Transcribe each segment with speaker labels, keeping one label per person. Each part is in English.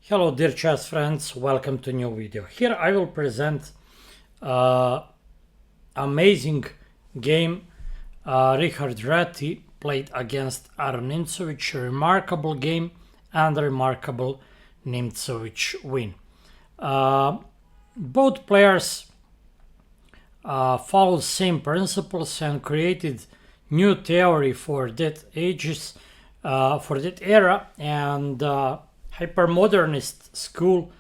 Speaker 1: Hello dear chess friends, welcome to new video. Here I will present amazing game Richard Reti played against Aron Nimzowitsch. Remarkable game and remarkable Nimzowitsch win. Both players followed same principles and created new theory for that ages, for that era, and hypermodernist school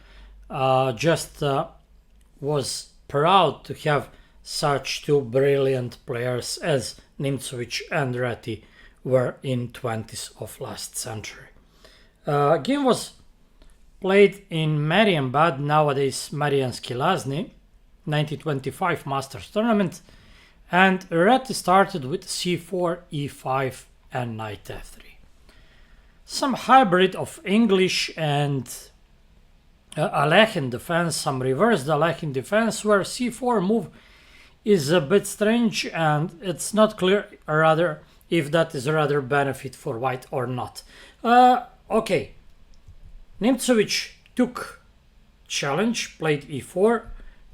Speaker 1: was proud to have such two brilliant players as Nimzowitsch and Reti were in 20s of last century. Game was played in Marienbad, nowadays Mariansky Lazny, 1925 Masters tournament, and Reti started with c4, e5 and knight f3. Some hybrid of English and Alekhine defense, some reversed Alekhine defense, where c4 move is a bit strange and it's not clear rather if that is rather benefit for white or not. Okay, Nimzowitsch took challenge, played e4,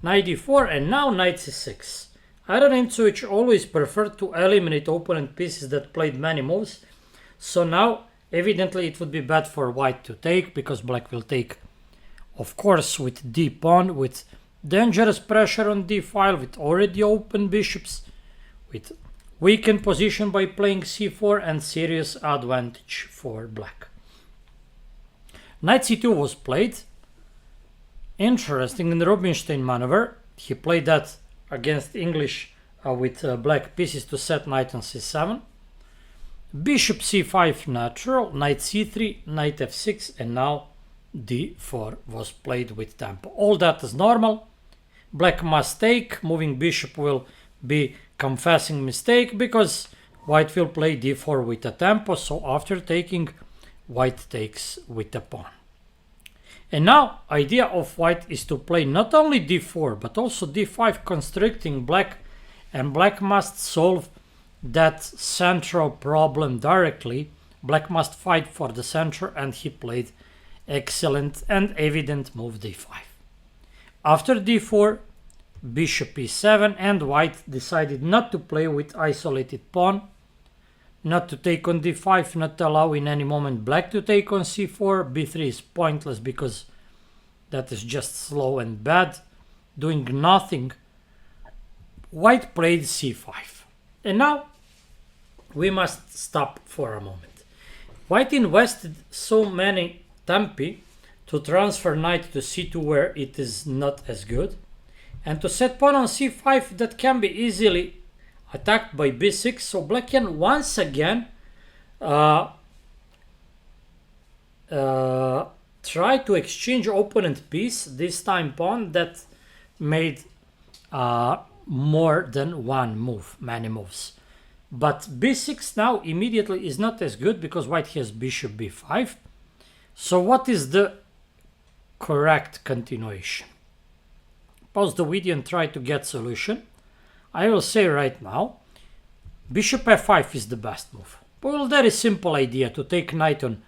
Speaker 1: knight e4 and now knight c6. Aron Nimzowitsch always preferred to eliminate opponent pieces that played many moves, so now evidently it would be bad for white to take, because black will take, of course, with d pawn, with dangerous pressure on d file, with already open bishops, with weakened position by playing c4 and serious advantage for black. Knight c2 was played. Interesting, in the Rubinstein maneuver, he played that against English with black pieces to set knight on c7. Bishop c5 natural, knight c3, knight f6, and now d4 was played with tempo. All that is normal. Black must take, moving bishop will be confessing mistake because white will play d4 with a tempo, so after taking, white takes with a pawn. And now idea of white is to play not only d4 but also d5, constricting black, and black must solve that central problem directly. Black must fight for the center, and he played excellent and evident move d5. After d4, bishop e7, and white decided not to play with isolated pawn, not to take on d5, not to allow in any moment black to take on c4. b3 is pointless because that is just slow and bad, doing nothing. White played c5. And now we must stop for a moment. White invested so many tempi to transfer knight to c2 where it is not as good, and to set pawn on c5 that can be easily attacked by b6, so black can once again try to exchange opponent piece, this time pawn, that made more than one move, many moves. But b6 now immediately is not as good because white has bishop b5. So what is the correct continuation? Pause the video and try to get solution. I will say right now, bishop f5 is the best move. Well, very simple idea, to take knight on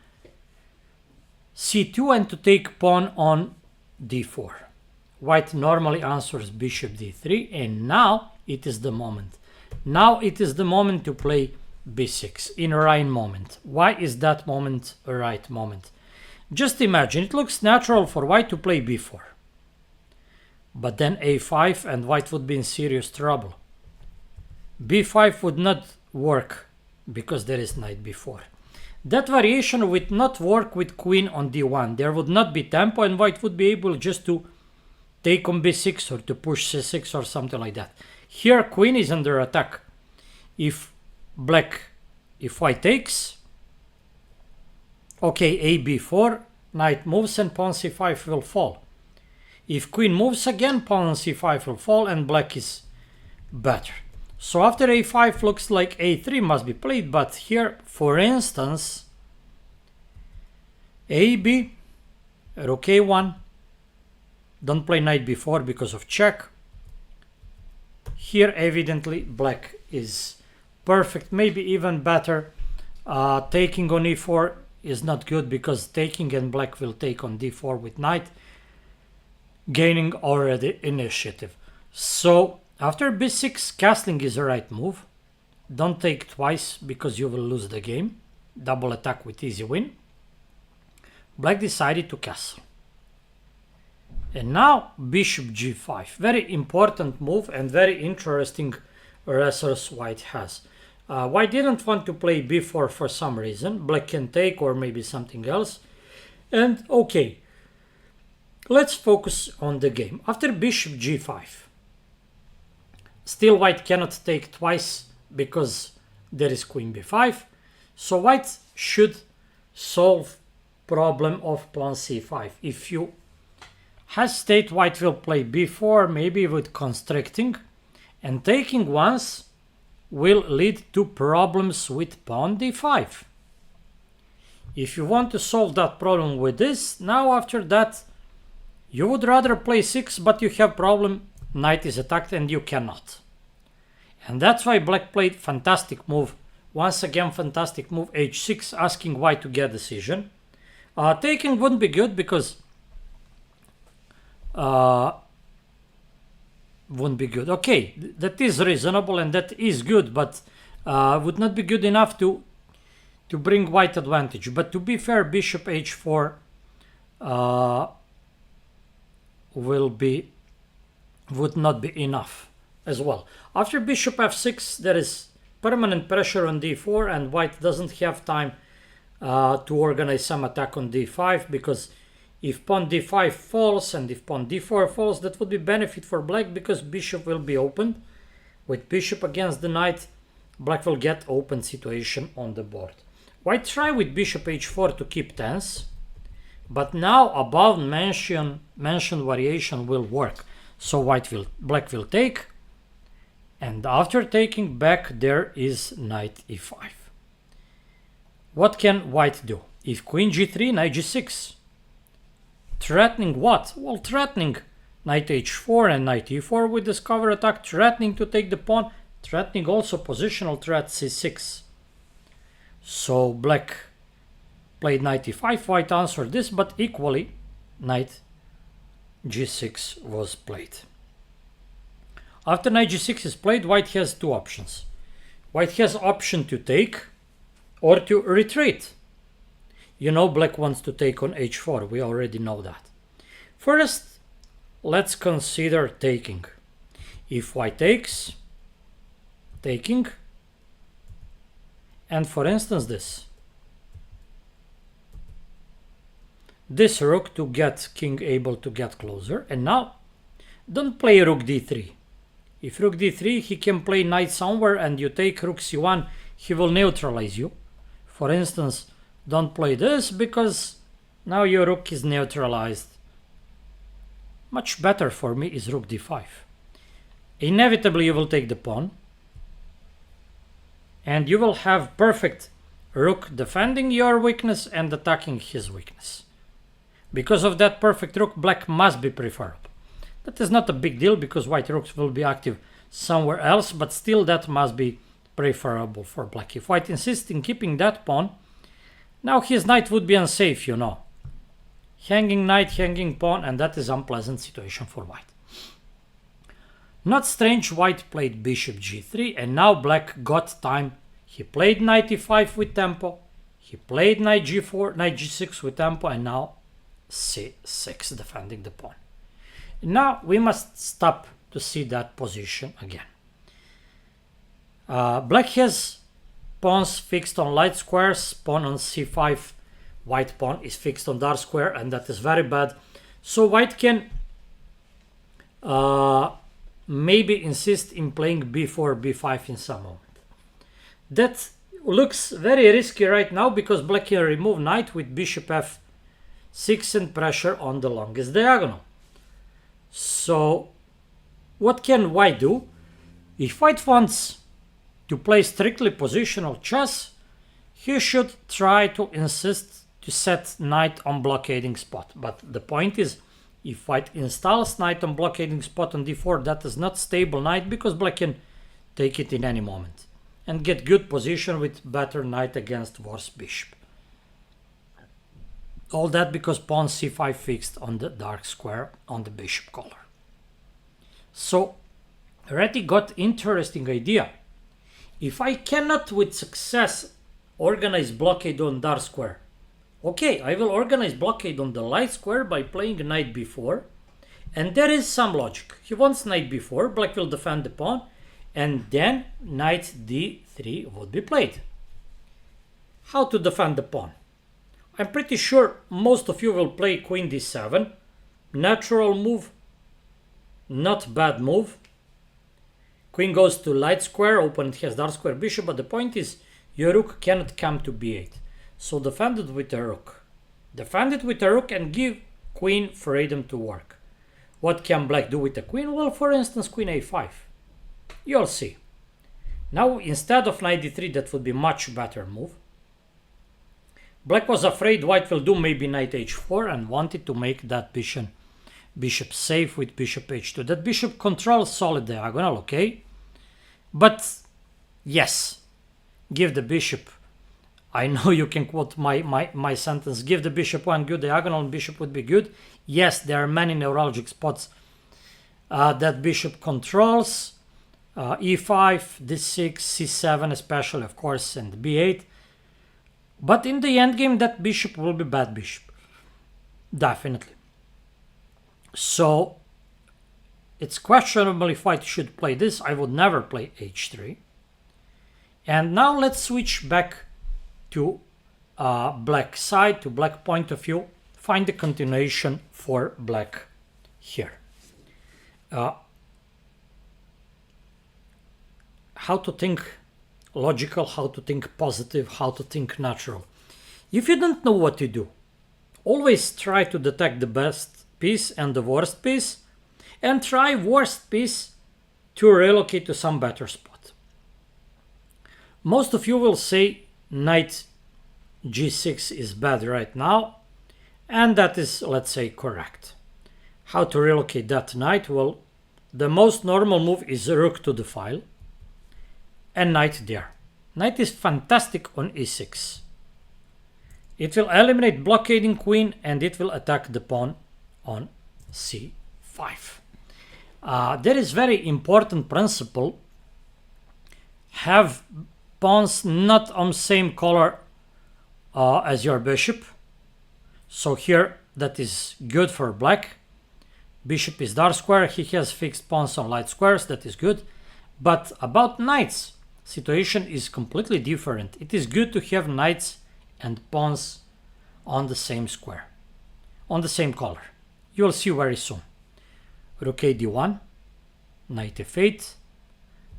Speaker 1: c2 and to take pawn on d4. White normally answers bishop d3, and now it is the moment. Now it is the moment to play b6 in a right moment. Why is that moment a right moment? Just imagine, it looks natural for white to play b4. But then a5 and white would be in serious trouble. b5 would not work because there is knight b4. That variation would not work with queen on d1. There would not be tempo and white would be able just to take on b6 or to push c6 or something like that. Here queen is under attack. If white takes, okay, a b4, knight moves and pawn c5 will fall. If queen moves again, pawn on c5 will fall and black is better. So after a5 looks like a3 must be played, but here, for instance, ab, rook a1, don't play knight b4 because of check. Here evidently black is perfect, maybe even better. Taking on e4 is not good because taking and black will take on d4 with knight, gaining already initiative. So after b6, castling is the right move. Don't take twice because you will lose the game. Double attack with easy win. Black decided to castle. And now bishop g5. Very important move and very interesting resource white has. White didn't want to play b4 for some reason. Black can take or maybe something else. And okay, let's focus on the game. After bishop g5, still white cannot take twice because there is queen b5. So white should solve problem of pawn c5. If you hesitate, white will play b4, maybe with constricting, and taking once will lead to problems with pawn d5. If you want to solve that problem with this, now after that you would rather play 6, but you have problem, knight is attacked and you cannot. And that's why black played fantastic move. Once again, fantastic move, h6, asking white to get decision. Taking wouldn't be good because wouldn't be good. Okay, that is reasonable and that is good, but would not be good enough to bring white advantage. But to be fair, bishop h4 would not be enough as well. After bishop f6, there is permanent pressure on d4 and white doesn't have time to organize some attack on d5, because if pawn d5 falls and if pawn d4 falls, that would be benefit for black because bishop will be opened. With bishop against the knight, black will get open situation on the board. White try with bishop h4 to keep tense, but now above mentioned variation will work. So black will take, and after taking back there is knight e5. What can white do? If queen g3, knight g6. Threatening what? Well, threatening knight h4 and knight e4 with discover attack, threatening to take the pawn, threatening also positional threat c6. So black played knight e5, white answered this, but equally knight g6 was played. After knight g6 is played, white has two options. White has option to take or to retreat. You know, black wants to take on h4, we already know that. First, let's consider taking. If white takes, taking, and for instance this rook to get king able to get closer, and now don't play rook d3. If rook d3, he can play knight somewhere and you take rook c1, he will neutralize you. For instance, don't play this because now your rook is neutralized. Much better for me is rook d5. Inevitably you will take the pawn and you will have perfect rook defending your weakness and attacking his weakness. Because of that perfect rook, black must be preferable. That is not a big deal because white rooks will be active somewhere else, but still that must be preferable for black. If white insists in keeping that pawn, now his knight would be unsafe, you know. Hanging knight, hanging pawn, and that is unpleasant situation for white. Not strange, white played bishop g3, and now black got time. He played knight e5 with tempo, he played knight g4, knight g6 with tempo, and now c6 defending the pawn. Now we must stop to see that position again. Black has pawns fixed on light squares, pawn on c5, white pawn is fixed on dark square, and that is very bad. So white can maybe insist in playing b4, b5 in some moment. That looks very risky right now because black can remove knight with bishop f6 and pressure on the longest diagonal. So what can white do? If white wants to play strictly positional chess, he should try to insist to set knight on blockading spot. But the point is, if white installs knight on blockading spot on d4, that is not stable knight because black can take it in any moment and get good position with better knight against worse bishop. All that because pawn c5 fixed on the dark square on the bishop color. So already got interesting idea. If I cannot with success organize blockade on dark square, okay, I will organize blockade on the light square by playing knight b4. And there is some logic. He wants knight b4, black will defend the pawn, and then knight d3 would be played. How to defend the pawn? I'm pretty sure most of you will play queen d7. Natural move, not bad move. Queen goes to light square, opponent has dark square bishop, but the point is your rook cannot come to b8. So defend it with a rook. Defend it with a rook and give queen freedom to work. What can black do with the queen? Well, for instance, queen a5. You'll see. Now, instead of knight d3, that would be much better move. Black was afraid white will do maybe knight h4 and wanted to make that bishop safe with bishop h2. That bishop controls solid diagonal, okay? But yes, give the bishop. I know you can quote my sentence. Give the bishop one good diagonal and bishop would be good. Yes, there are many neurologic spots that bishop controls. E5, d6, c7 especially, of course, and b8. But in the endgame, that bishop will be bad bishop. Definitely. So, it's questionable if white should play this. I would never play h3. And now let's switch back to black side, to black point of view. Find the continuation for black here. How to think logical, how to think positive, how to think natural. If you don't know what to do, always try to detect the best piece and the worst piece, and try worst piece to relocate to some better spot. Most of you will say knight g6 is bad right now, and that is, let's say, correct. How to relocate that knight? Well, the most normal move is rook to the file and knight there. Knight is fantastic on e6. It will eliminate blockading queen and it will attack the pawn on c5. There is very important principle. Have pawns not on same color as your bishop. So here that is good for black. Bishop is dark square. He has fixed pawns on light squares. That is good. But about knights, situation is completely different. It is good to have knights and pawns on the same square, on the same color. You will see very soon. Rook a d1, knight f8,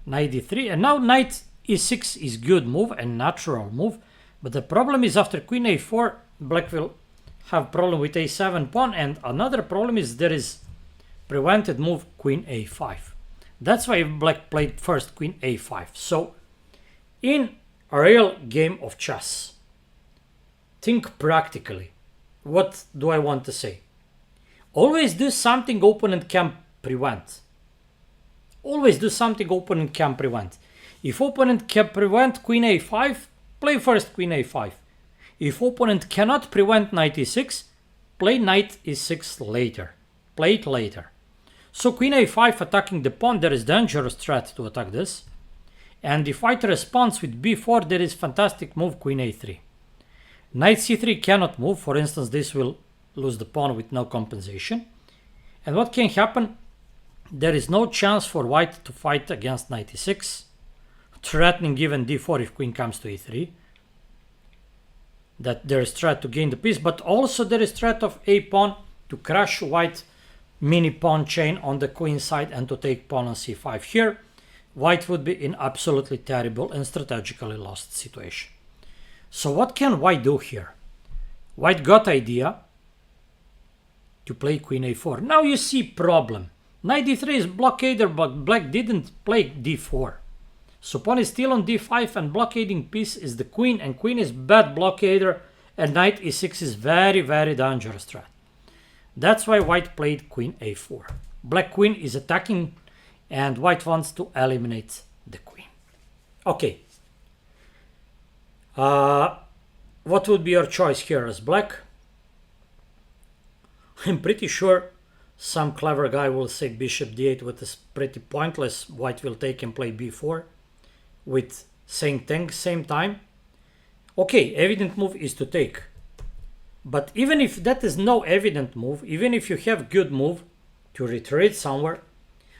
Speaker 1: knight d3, and now knight e6 is good move and natural move. But the problem is after queen a4, black will have problem with a7 pawn, and another problem is there is prevented move queen a5. That's why black played first queen a5. So in a real game of chess, think practically. What do I want to say? Always do something opponent can prevent. Always do something opponent can prevent. If opponent can prevent queen a5, play first queen a5. If opponent cannot prevent knight e6, play knight e6 later. Play it later. So queen a5 attacking the pawn, there is dangerous threat to attack this. And if white responds with b4, there is fantastic move queen a3. Knight c3 cannot move. For instance, this will lose the pawn with no compensation. And what can happen? There is no chance for white to fight against knight e6, threatening even d4 if queen comes to e3. That there is threat to gain the piece, but also there is threat of a pawn to crush white mini pawn chain on the queen side and to take pawn on c5. Here, white would be in absolutely terrible and strategically lost situation. So what can white do here? White got idea to play queen a4. Now you see problem. Knight d3 is blockader, but black didn't play d4. So pawn is still on d5 and blockading piece is the queen, and queen is bad blockader, and knight e6 is very, very dangerous threat. That's why white played queen a4. Black queen is attacking and white wants to eliminate the queen. Okay. What would be your choice here as black? I'm pretty sure some clever guy will say bishop d8, which is pretty pointless. White will take and play b4 with same thing, same time. Okay, evident move is to take. But even if that is no evident move, even if you have good move to retreat somewhere,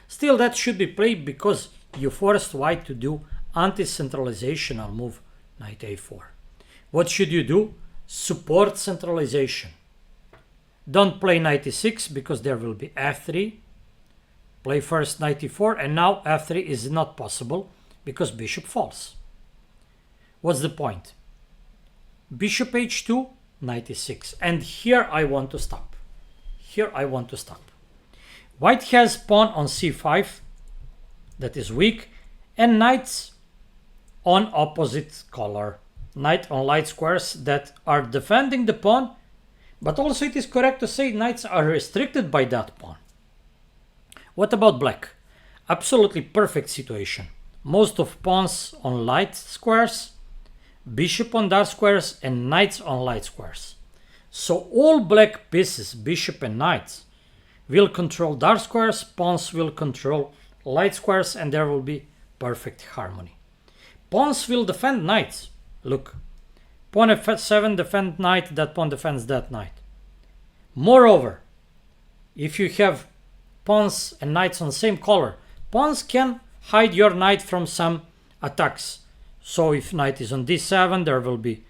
Speaker 1: still that should be played because you forced white to do anti-centralizational move, knight a4. What should you do? Support centralization. Don't play knight e6 because there will be f3. Play first knight e4, and now f3 is not possible because bishop falls. What's the point? Bishop h2, knight e6. And here I want to stop. Here I want to stop. White has pawn on c5 that is weak, and knights on opposite color. Knight on light squares that are defending the pawn, but also it is correct to say knights are restricted by that pawn. What about black? Absolutely perfect situation. Most of pawns on light squares, bishop on dark squares, and knights on light squares. So all black pieces, bishop and knights, will control dark squares, pawns will control light squares, and there will be perfect harmony. Pawns will defend knights. Look, pawn f7 defend knight, that pawn defends that knight. Moreover, if you have pawns and knights on the same color, pawns can hide your knight from some attacks. So if knight is on d7, there will be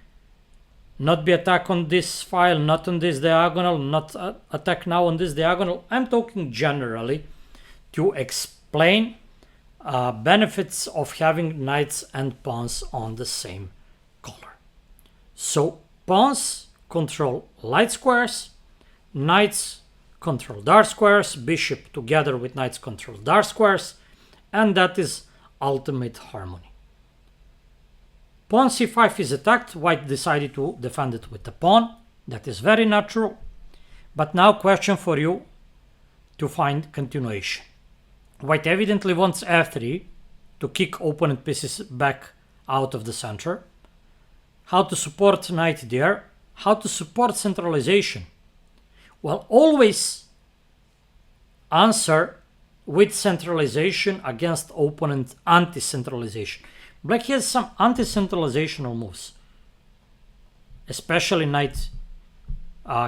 Speaker 1: not be attack on this file, not on this diagonal, not attack now on this diagonal. I'm talking generally to explain benefits of having knights and pawns on the same color. So pawns control light squares, knights control dark squares, bishop together with knights control dark squares, and that is ultimate harmony. Pawn c5 is attacked, white decided to defend it with the pawn, that is very natural. But now question for you to find continuation. White evidently wants f3 to kick opponent pieces back out of the center. How to support knight there? How to support centralization? Well, always answer with centralization against opponent anti-centralization. Black has some anti-centralizational moves. Especially knight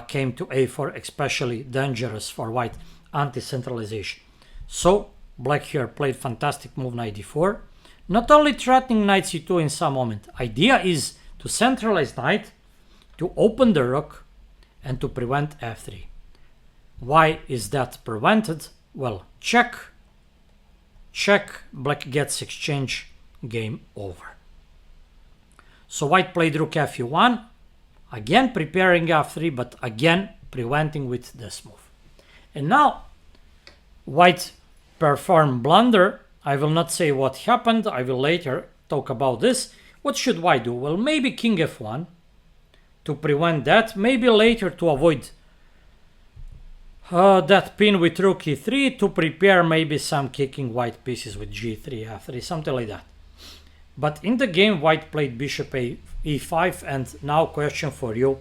Speaker 1: came to a4, especially dangerous for white anti-centralization. So black here played fantastic move knight d4. Not only threatening knight c2 in some moment. Idea is to centralize knight, to open the rook, and to prevent f3. Why is that prevented? Well, check, black gets exchange, game over. So white played rook f1, again preparing f3, but again preventing with this move. And now white performed blunder. I will not say what happened, I will later talk about this. What should white do? Well, maybe king f1 to prevent that, maybe later to avoid that pin with rook e3, to prepare maybe some kicking white pieces with g3, f3, something like that. But in the game, white played bishop e5, and now question for you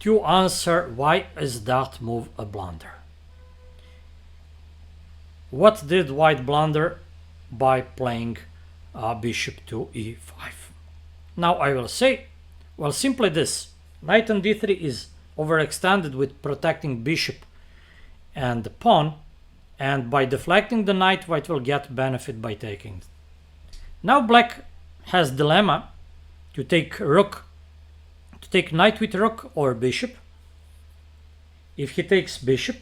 Speaker 1: to answer, why is that move a blunder? What did white blunder by playing bishop to e5? Now I will say, well, simply this. Knight on d3 is overextended with protecting bishop and the pawn, and by deflecting the knight, white will get benefit by taking. Now black has dilemma to take rook, to take knight with rook or bishop. If he takes bishop,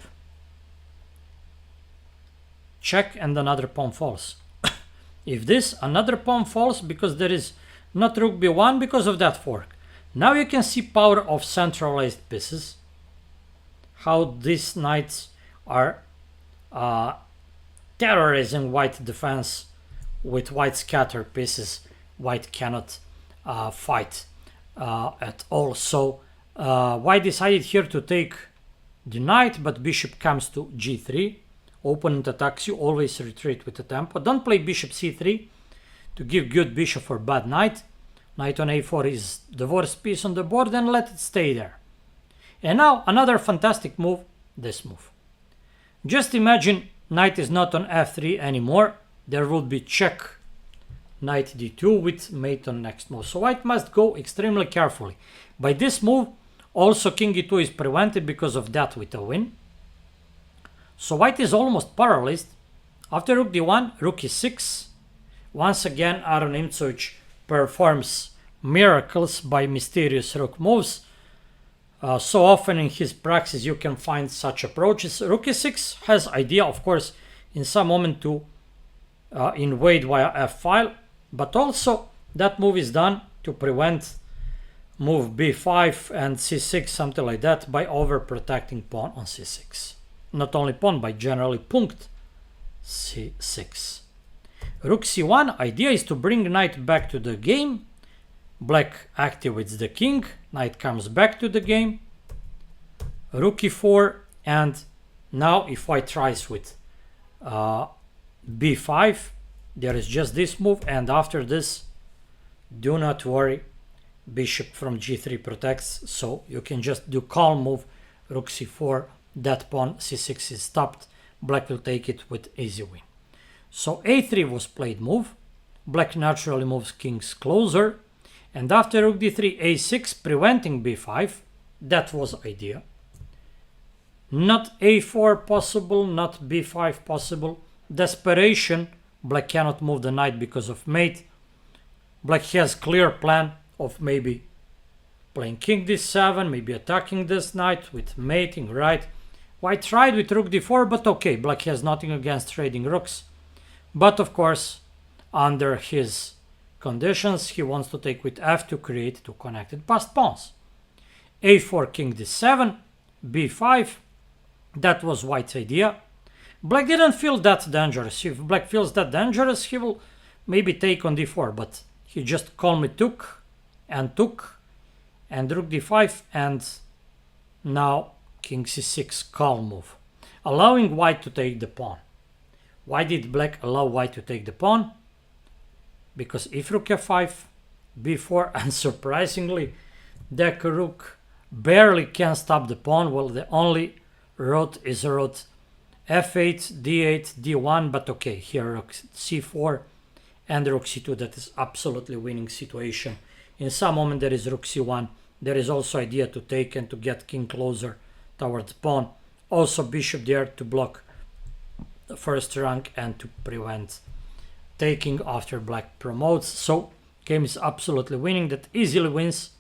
Speaker 1: check and another pawn falls. If this, another pawn falls because there is not rook b1 because of that fork. Now you can see power of centralized pieces, how these knights are terrorizing white defense with white scattered pieces. White cannot fight at all. So white decided here to take the knight, but bishop comes to g3. Opponent attacks you, always retreat with the tempo. Don't play bishop c3 to give good bishop for bad knight. Knight on a4 is the worst piece on the board, and let it stay there. And now another fantastic move, this move. Just imagine knight is not on f3 anymore. There would be check knight d2 with mate on next move. So white must go extremely carefully. By this move, also king e2 is prevented because of that with a win. So white is almost paralyzed. After rook d1, rook e6. Once again, Aron Nimzowitsch performs miracles by mysterious rook moves. So often in his practice you can find such approaches. Rook e6 has idea, of course, in some moment to invade via f-file, but also that move is done to prevent move b5 and c6, something like that, by overprotecting pawn on c6. Not only pawn, but generally punct c6. Rook c1, idea is to bring knight back to the game. Black activates the king, knight comes back to the game. Rook e4, and now if white tries with b5, there is just this move, and after this, do not worry, bishop from g3 protects, so you can just do calm move, rook c4, that pawn c6 is stopped, black will take it with easy win. So a3 was played move, black naturally moves kings closer, and after rook d3, a6, preventing b5, that was idea. Not a4 possible, not b5 possible. Desperation, black cannot move the knight because of mate. Black has clear plan of maybe playing king d7, maybe attacking this knight with mating, right? White tried with rook d4, but okay, black has nothing against trading rooks. But of course, under his conditions, he wants to take with f to create two connected passed pawns. a4, king d7, b5, that was white's idea. Black didn't feel that dangerous. If black feels that dangerous, he will maybe take on d4, but he just calmly took, and rook d5, and now king c6, calm move, allowing white to take the pawn. Why did black allow white to take the pawn? Because if rook f5, b4, and surprisingly, that rook barely can stop the pawn. Well, the only route is route f8, d8, d1, but okay, here rook c4 and rook c2, that is absolutely winning situation. In some moment there is rook c1, there is also idea to take and to get king closer towards pawn. Also bishop there to block the first rank and to prevent taking after black promotes. So game is absolutely winning, that easily wins.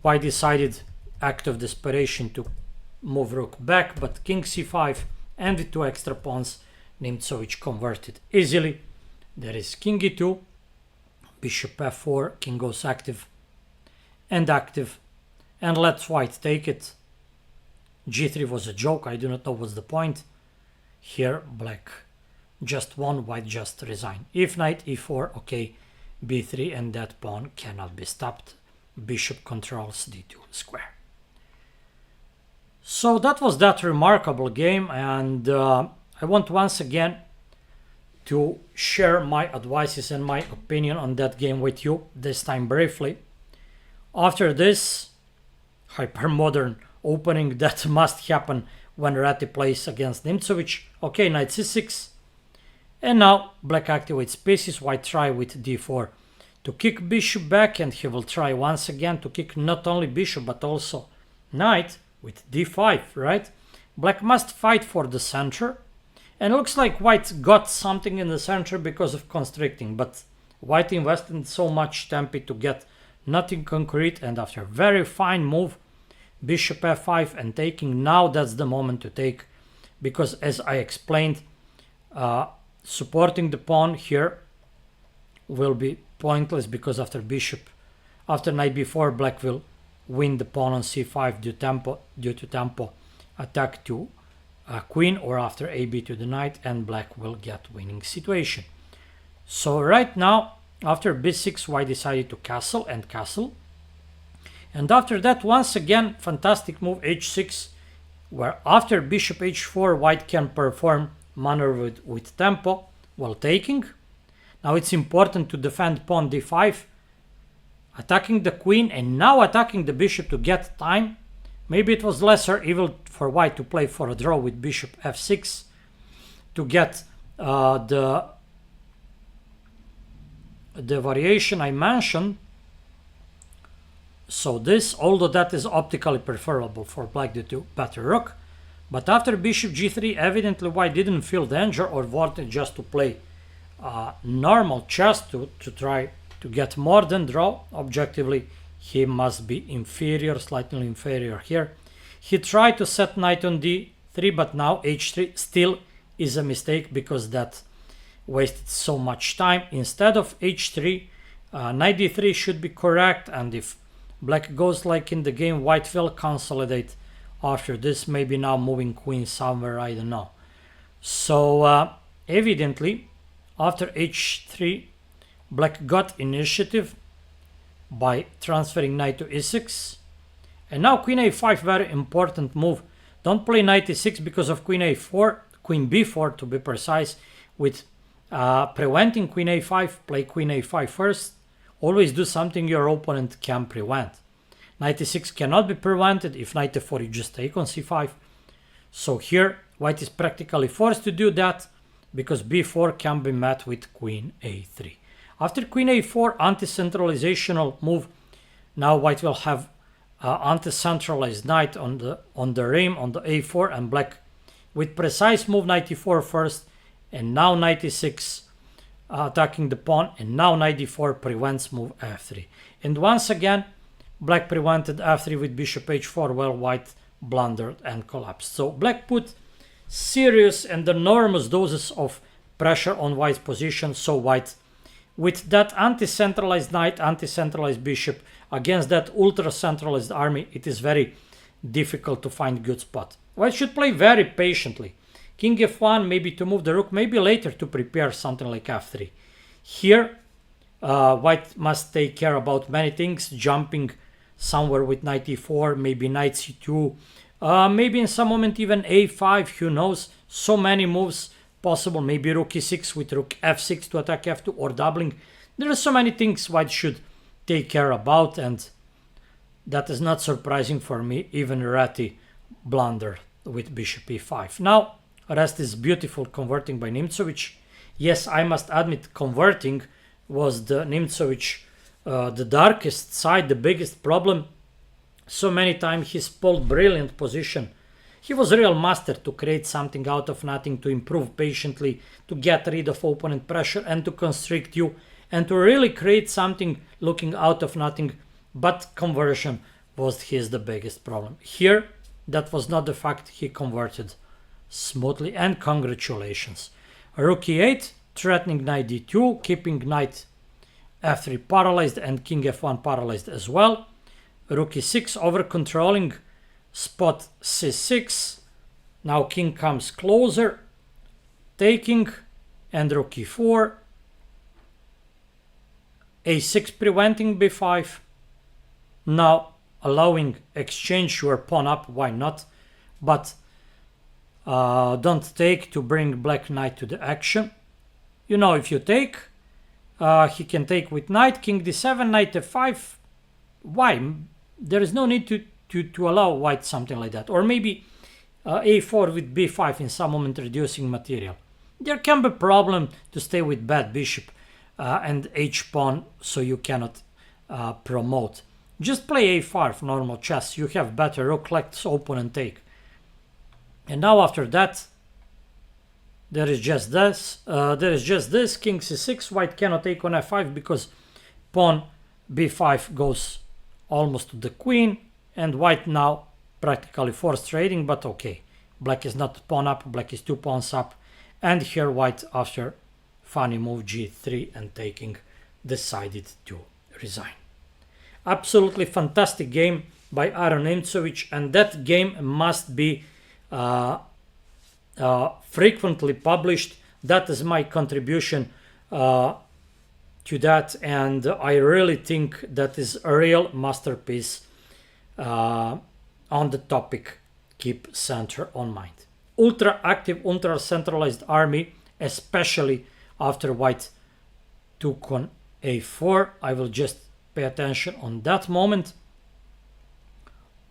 Speaker 1: White decided, act of desperation, to move rook back, but king c5 and with two extra pawns, Nimzowitsch converted easily. There is king e2, bishop f4, king goes active, and lets white take it. g3 was a joke, I do not know what's the point. Here black just won, white just resigned. If knight e4, okay, b3, and that pawn cannot be stopped. Bishop controls d2 square. So that was that remarkable game, and I want once again to share my advices and my opinion on that game with you, this time briefly. After this hyper-modern opening that must happen when Ratty plays against Nimzowitsch, okay, knight c6, and now black activates pieces, white try with d4 to kick bishop back, and he will try once again to kick not only bishop but also knight with d5, right? Black must fight for the center, and looks like white got something in the center because of constricting, but white invested so much tempi to get nothing concrete, and after very fine move, bishop f5 and taking, now that's the moment to take, because as I explained, supporting the pawn here will be pointless, because after knight b4, black will win the pawn on c5 due to tempo attack to queen, or after ab to the knight, and black will get winning situation. So right now, after b6, white decided to castle, and after that, once again, fantastic move h6, where after bishop h4, white can perform maneuver with tempo while taking. Now it's important to defend pawn d5, attacking the queen, and now attacking the bishop to get time, Maybe it was lesser evil for white to play for a draw with bishop f6 to get the variation I mentioned. So this, although that is optically preferable for black due to better rook, but after bishop g3, evidently white didn't feel danger or wanted just to play normal chess to try to get more than draw. Objectively, he must be inferior, slightly inferior here. He tried to set knight on d3, but now h3 still is a mistake because that wasted so much time. Instead of h3, knight d3 should be correct, and if black goes like in the game, white will consolidate after this, maybe now moving queen somewhere, I don't know. So evidently after h3 black got initiative by transferring knight to e6, and now queen a5, very important move. Don't play knight e6 because of queen a4, queen b4 to be precise, with preventing queen a5. Play queen a5 first. Always do something your opponent can prevent. Knight e6 cannot be prevented. If knight e4, you just take on c5. So here white is practically forced to do that because b4 can be met with queen a3. After queen a4, anti-centralizational move. Now white will have anti-centralized knight on the rim on the a4, and black with precise move knight e4 first, and now knight e6 attacking the pawn, and now knight d4 prevents move f3. And once again black prevented f3 with bishop h4 while white blundered and collapsed. So black put serious and enormous doses of pressure on white's position. So white, with that anti-centralized knight, anti-centralized bishop against that ultra-centralized army, it is very difficult to find good spot. White should play very patiently. King f1, maybe to move the rook, maybe later to prepare something like f3. Here white must take care about many things, jumping somewhere with knight e4, maybe knight c2, maybe in some moment even a5, who knows. So many moves possible, maybe rook e6 with rook f6 to attack f2, or doubling. There are so many things white should take care about, and that is not surprising for me. Even Ratty blundered with bishop e5. Now rest is beautiful converting by Nimzowitsch. Yes, I must admit, converting was the Nimzowitsch the darkest side, the biggest problem. So many times he spoiled brilliant position. He was a real master to create something out of nothing, to improve patiently, to get rid of opponent pressure and to constrict you, and to really create something looking out of nothing. But conversion was the biggest problem. Here, that was not the fact. He converted smoothly, and congratulations. Rook e8, threatening knight d2, keeping knight f3 paralyzed and king f1 paralyzed as well. Rook e6, over controlling spot c6. Now king comes closer, taking, and rook e4. a6 preventing b5. Now allowing exchange your pawn up, why not? But don't take to bring black knight to the action. You know, if you take, he can take with knight, king d7, knight f5. Why? There is no need to allow white something like that. Or maybe a4 with b5 in some moment, reducing material. There can be problem to stay with bad bishop and h-pawn, so you cannot promote. Just play a5 normal chess. You have better rook, let's open and take. And now after that, there is just this. King c6. White cannot take on f5 because pawn b5 goes almost to the queen, and white now practically forced trading. But okay, black is not pawn up. Black is 2 pawns up, and here white, after funny move g3 and taking, decided to resign. Absolutely fantastic game by Aron Nimzowitsch, and that game must be frequently published. That is my contribution to that, and I really think that is a real masterpiece on the topic. Keep center on mind. Ultra active, ultra centralized army, especially after white took on a4. I will just pay attention on that moment.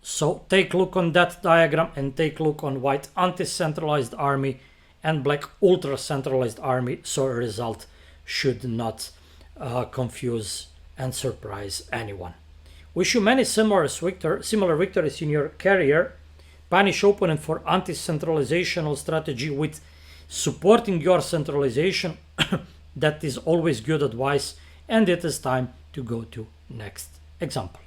Speaker 1: So take a look on that diagram and take a look on white anti-centralized army and black ultra-centralized army, so a result should not confuse and surprise anyone. Wish you many similar victories in your career. Punish opponent for anti-centralizational strategy with supporting your centralization. That is always good advice, and it is time to go to next example.